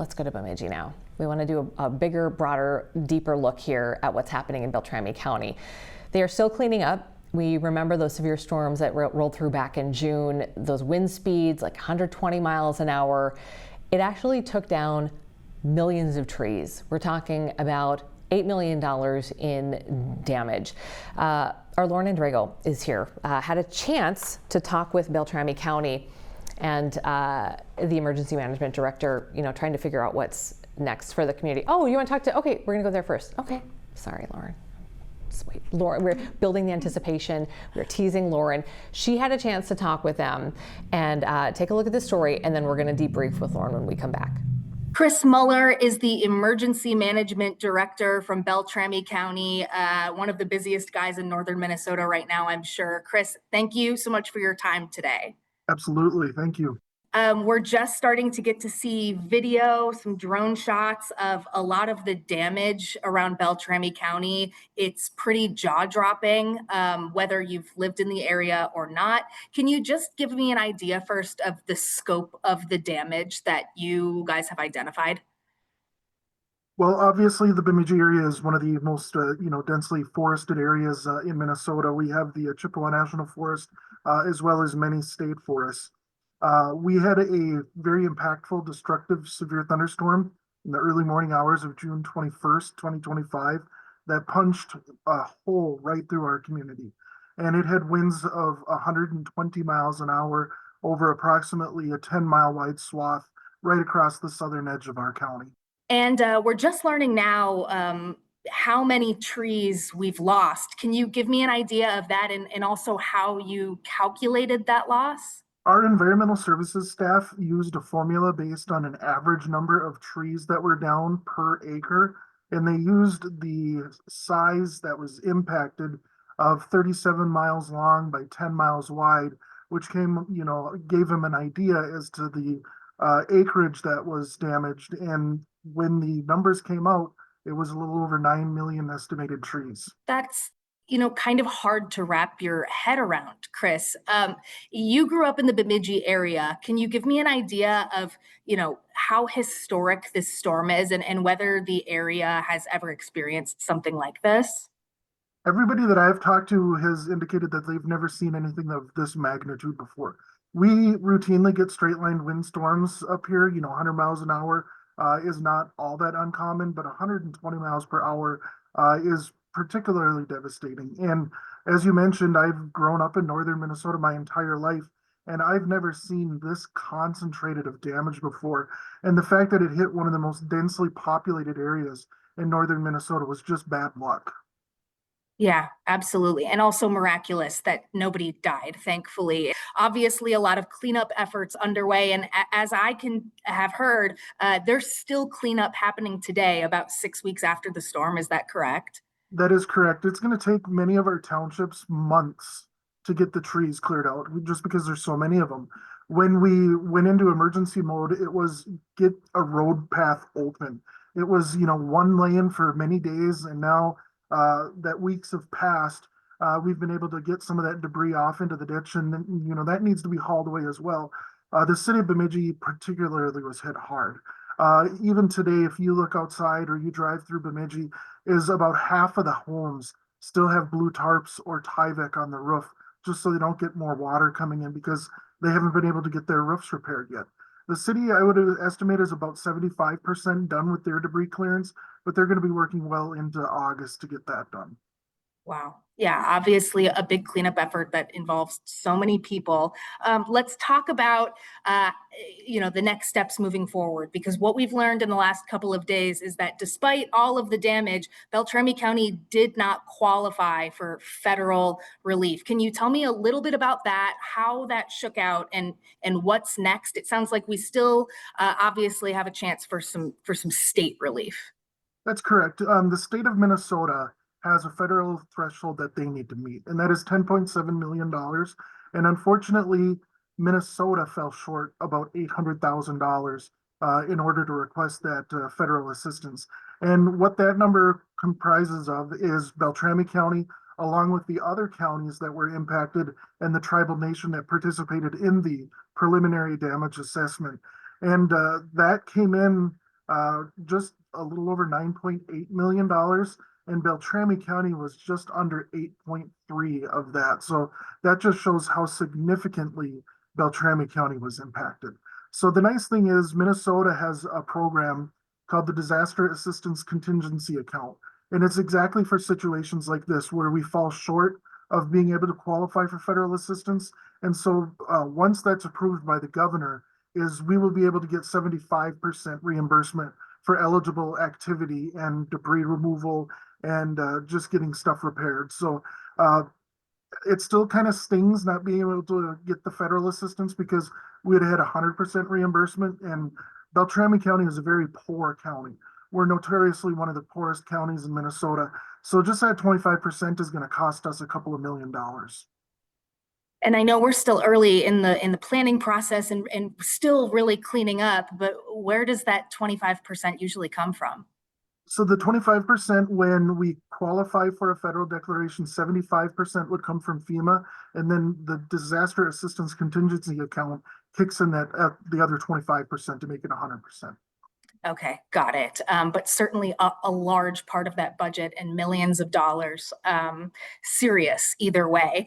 Let's go to Bemidji now. We want to do a bigger, broader, deeper look here at what's happening in Beltrami County. They are still cleaning up. We remember those severe storms that rolled through back in June, those wind speeds like 120 miles an hour. It actually took down millions of trees. We're talking about $8 million in damage. Our Lauren Andrego is here, had a chance to talk with Beltrami County and the emergency management director, trying to figure out what's next for the community. Oh, you want to talk to, okay, we're gonna go there first. Okay, sorry, Lauren. Sweet. Lauren, we're building the anticipation. We're teasing Lauren. She had a chance to talk with them and take a look at the story, and then we're gonna debrief with Lauren when we come back. Chris Muller is the emergency management director from Beltrami County, one of the busiest guys in northern Minnesota right now, I'm sure. Chris, thank you so much for your time today. Absolutely. Thank you. We're just starting to get to see video, some drone shots of a lot of the damage around Beltrami County. It's pretty jaw-dropping, whether you've lived in the area or not. Can you just give me an idea first of the scope of the damage that you guys have identified? Well, obviously, the Bemidji area is one of the most, densely forested areas in Minnesota. We have the Chippewa National Forest, as well as many state forests. We had a very impactful, destructive, severe thunderstorm in the early morning hours of June 21st, 2025, that punched a hole right through our community. And it had winds of 120 miles an hour over approximately a 10-mile wide swath right across the southern edge of our county. And we're just learning now how many trees we've lost. Can you give me an idea of that and also how you calculated that loss? Our environmental services staff used a formula based on an average number of trees that were down per acre, and they used the size that was impacted of 37 miles long by 10 miles wide, which gave them an idea as to the acreage that was damaged. And when the numbers came out, it was a little over 9 million estimated trees. That's kind of hard to wrap your head around, Chris. You grew up in the Bemidji area. Can you give me an idea of, how historic this storm is and whether the area has ever experienced something like this? Everybody that I've talked to has indicated that they've never seen anything of this magnitude before. We routinely get straight line windstorms up here, 100 miles an hour is not all that uncommon, but 120 miles per hour is particularly devastating. And as you mentioned, I've grown up in northern Minnesota my entire life, and I've never seen this concentrated of damage before. And the fact that it hit one of the most densely populated areas in northern Minnesota was just bad luck. Yeah, absolutely. And also miraculous that nobody died, thankfully. Obviously, a lot of cleanup efforts underway. And as I can have heard, there's still cleanup happening today, about 6 weeks after the storm. Is that correct? That is correct. It's going to take many of our townships months to get the trees cleared out, just because there's so many of them. When we went into emergency mode, it was get a road path open. It was, one lane for many days, and now that weeks have passed, we've been able to get some of that debris off into the ditch, and that needs to be hauled away as well. The city of Bemidji particularly was hit hard. Even today, if you look outside or you drive through Bemidji, is about half of the homes still have blue tarps or Tyvek on the roof, just so they don't get more water coming in because they haven't been able to get their roofs repaired yet. The city, I would estimate, is about 75% done with their debris clearance, but they're going to be working well into August to get that done. Wow. Yeah, obviously a big cleanup effort that involves so many people. Let's talk about, the next steps moving forward, because what we've learned in the last couple of days is that despite all of the damage, Beltrami County did not qualify for federal relief. Can you tell me a little bit about that, how that shook out, and what's next? It sounds like we still obviously have a chance for some state relief. That's correct. The state of Minnesota has a federal threshold that they need to meet, and that is $10.7 million. And unfortunately, Minnesota fell short about $800,000 in order to request that federal assistance. And what that number comprises of is Beltrami County, along with the other counties that were impacted and the tribal nation that participated in the preliminary damage assessment. And that came in just a little over $9.8 million, and Beltrami County was just under 8.3 of that. So that just shows how significantly Beltrami County was impacted. So the nice thing is Minnesota has a program called the Disaster Assistance Contingency Account. And it's exactly for situations like this where we fall short of being able to qualify for federal assistance. And so once that's approved by the governor, is we will be able to get 75% reimbursement for eligible activity and debris removal and just getting stuff repaired. So it still kind of stings not being able to get the federal assistance because we had 100% reimbursement, and Beltrami County is a very poor county. We're notoriously one of the poorest counties in Minnesota. So just that 25% is going to cost us a couple of $1 million. And I know we're still early in the planning process and still really cleaning up, but where does that 25% usually come from? So the 25%, when we qualify for a federal declaration, 75% would come from FEMA, and then the disaster assistance contingency account kicks in that the other 25% to make it 100%. Okay, got it. But certainly a large part of that budget and millions of dollars, serious either way.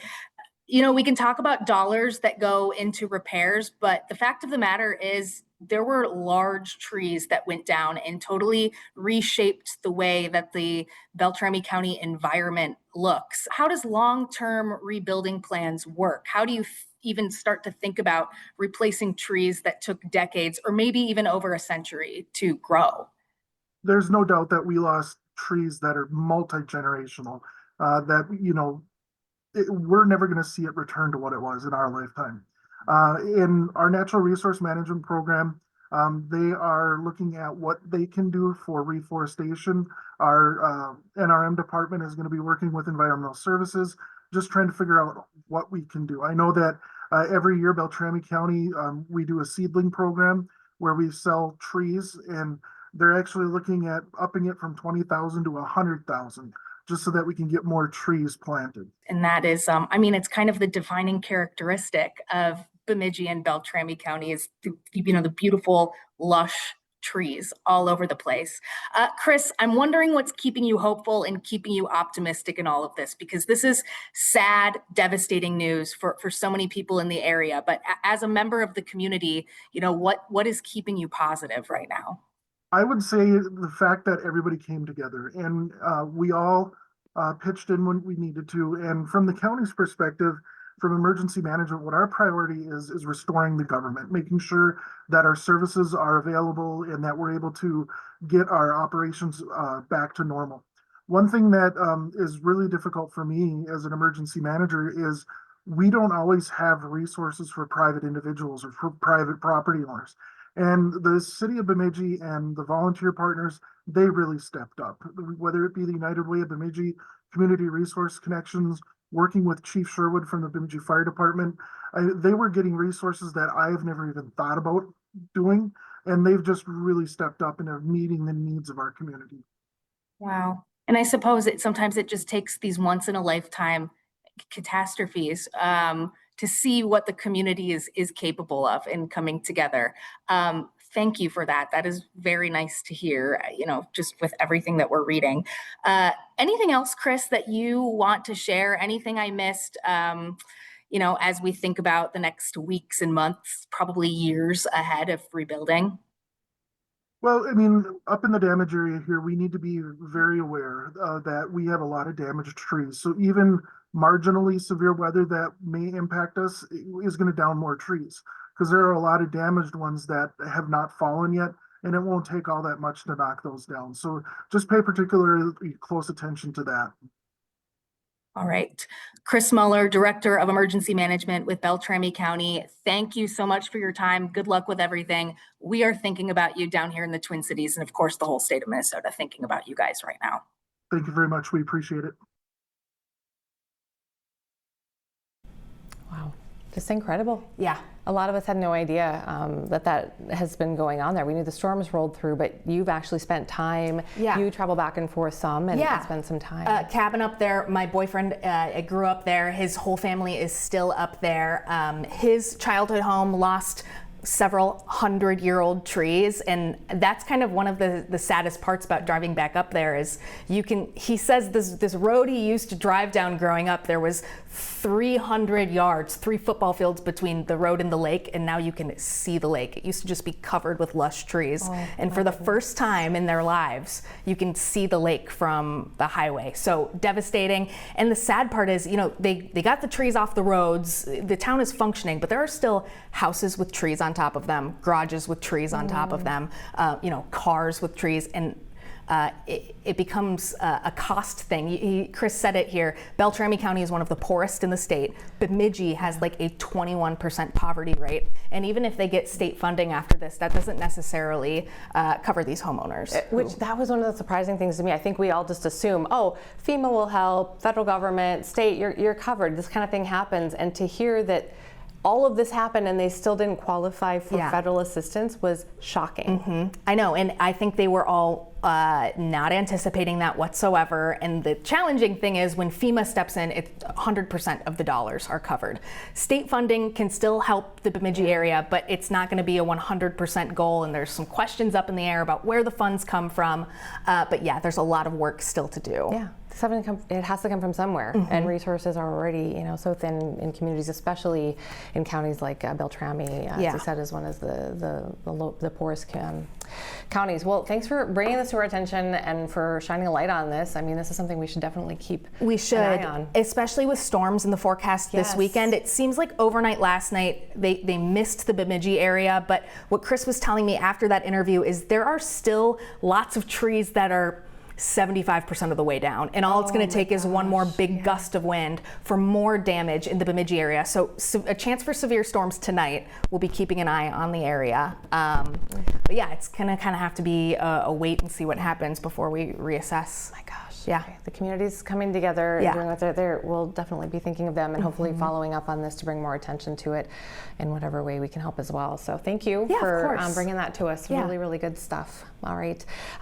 You know, we can talk about dollars that go into repairs, but the fact of the matter is there were large trees that went down and totally reshaped the way that the Beltrami County environment looks. How does long-term rebuilding plans work? How do you even start to think about replacing trees that took decades or maybe even over a century to grow? There's no doubt that we lost trees that are multi-generational, that, you know, we're never going to see it return to what it was in our lifetime. In our natural resource management program, they are looking at what they can do for reforestation. Our NRM department is going to be working with environmental services, just trying to figure out what we can do. I know that every year, Beltrami County, we do a seedling program where we sell trees, and they're actually looking at upping it from 20,000 to 100,000. Just so that we can get more trees planted. And that is, I mean, it's kind of the defining characteristic of Bemidji and Beltrami County is the beautiful, lush trees all over the place. Chris, I'm wondering what's keeping you hopeful and keeping you optimistic in all of this, because this is sad, devastating news for so many people in the area. But as a member of the community, you know, what is keeping you positive right now? I would say the fact that everybody came together and we all pitched in when we needed to. And from the county's perspective, from emergency management, what our priority is restoring the government, making sure that our services are available and that we're able to get our operations back to normal. One thing that is really difficult for me as an emergency manager is we don't always have resources for private individuals or for private property owners. And the city of Bemidji and the volunteer partners, they really stepped up, whether it be the United Way of Bemidji, Community Resource Connections, working with Chief Sherwood from the Bemidji Fire Department. They were getting resources that I've never even thought about doing, and they've just really stepped up and are meeting the needs of our community. Wow. And I suppose sometimes it just takes these once in a lifetime catastrophes to see what the community is capable of in coming together. Thank you for that. That is very nice to hear, you know, just with everything that we're reading. Anything else, Chris, that you want to share? Anything I missed, you know, as we think about the next weeks and months, probably years ahead of rebuilding? Well, I mean, up in the damage area here, we need to be very aware that we have a lot of damaged trees. So even marginally severe weather that may impact us is going to down more trees because there are a lot of damaged ones that have not fallen yet, and it won't take all that much to knock those down. So just pay particularly close attention to that. All right. Chris Mueller, Director of Emergency Management with Beltrami County. Thank you so much for your time. Good luck with everything. We are thinking about you down here in the Twin Cities and, of course, the whole state of Minnesota, thinking about you guys right now. Thank you very much. We appreciate it. Wow. Just incredible. Yeah. A lot of us had no idea that has been going on there. We knew the storms rolled through, but you've actually spent time. Yeah. You travel back and forth some and spend some time. Cabin up there. My boyfriend grew up there. His whole family is still up there. His childhood home lost several 100-year-old trees, and that's kind of one of the saddest parts about driving back up there is he says this road he used to drive down growing up, there was 300 yards, 3 football fields between the road and the lake, and now you can see the lake. It used to just be covered with lush trees, and for the first time in their lives, you can see the lake from the highway. So devastating. And the sad part is, they got the trees off the roads. The town is functioning, but there are still houses with trees on top of them, garages with trees on top of them, cars with trees, and it becomes a cost thing. Chris said it here. Beltrami County is one of the poorest in the state. Bemidji has like a 21% poverty rate. And even if they get state funding after this, that doesn't necessarily cover these homeowners. Which that was one of the surprising things to me. I think we all just assume, oh, FEMA will help, federal government, state, you're covered. This kind of thing happens. And to hear that all of this happened and they still didn't qualify for federal assistance was shocking. Mm-hmm. I know, and I think they were all not anticipating that whatsoever. And the challenging thing is when FEMA steps in, 100% of the dollars are covered. State funding can still help the Bemidji area, but it's not going to be a 100% goal. And there's some questions up in the air about where the funds come from. But yeah, there's a lot of work still to do. Yeah. It has to come from somewhere, and resources are already, so thin in communities, especially in counties like Beltrami, as I said, is one of the poorest counties. Well, thanks for bringing this to our attention and for shining a light on this. I mean, this is something we should definitely keep an eye on. Especially with storms in the forecast this weekend. It seems like overnight last night they missed the Bemidji area, but what Chris was telling me after that interview is there are still lots of trees that are 75% of the way down, and all it's going to take is one more big gust of wind for more damage in the Bemidji area. So a chance for severe storms tonight. We'll be keeping an eye on the area. But yeah, it's going to kind of have to be a wait and see what happens before we reassess. My gosh. Yeah. Okay. The community's coming together and doing what they're there. We'll definitely be thinking of them and hopefully following up on this to bring more attention to it in whatever way we can help as well. So thank you for bringing that to us. Really, really good stuff. All right.